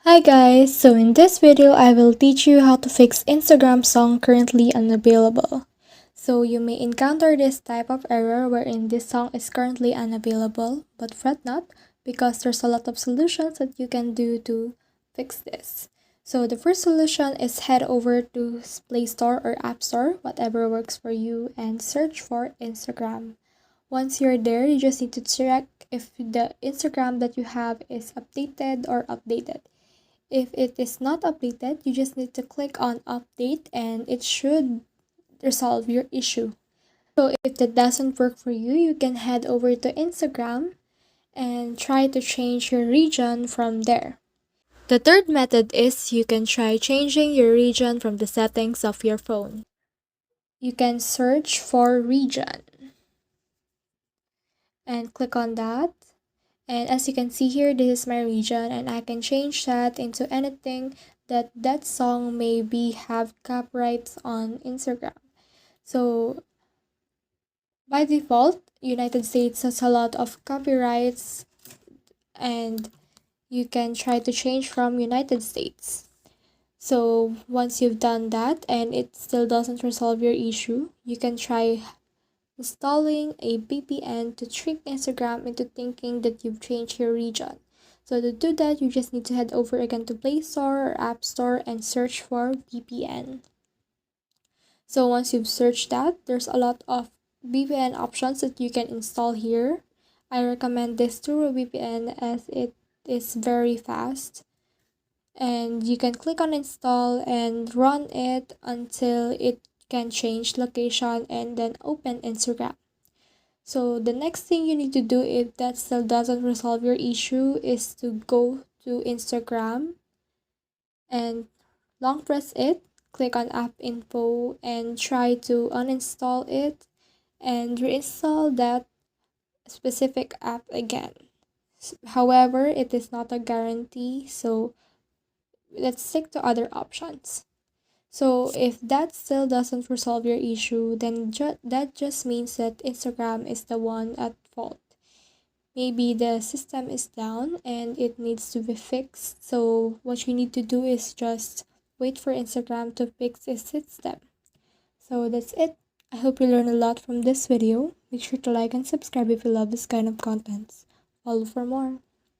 Hi guys, so in this video I will teach you how to fix Instagram song currently unavailable. So you may encounter this type of error wherein this song is currently unavailable, but fret not because there's a lot of solutions that you can do to fix this. So the first solution is head over to Play Store or App Store, whatever works for you, and search for Instagram. Once you're there, you just need to check if the Instagram that you have is updated or updated. If it is not updated, you just need to click on update and it should resolve your issue. So if that doesn't work for you, you can head over to Instagram and try to change your region from there. The third method is you can try changing your region from the settings of your phone. You can search for region and click on that. And as you can see here, this is my region and I can change that into anything that song maybe have copyrights on Instagram. So by default, United States has a lot of copyrights and you can try to change from United States. So once you've done that and it still doesn't resolve your issue, you can try installing a VPN to trick Instagram into thinking that you've changed your region. So to do that, you just need to head over again to Play Store or App Store and search for VPN. So once you've searched that, there's a lot of VPN options that you can install here. I recommend this True VPN as it is very fast. And you can click on install and run it until it can change location and then open Instagram. So the next thing you need to do if that still doesn't resolve your issue is to go to Instagram and long press it, click on app info and try to uninstall it and reinstall that specific app again. However, it is not a guarantee, so let's stick to other options. So if that still doesn't resolve your issue, then that just means that Instagram is the one at fault. Maybe the system is down and it needs to be fixed. So what you need to do is just wait for Instagram to fix its system. So that's it. I hope you learned a lot from this video. Make sure to like and subscribe if you love this kind of content. Follow for more.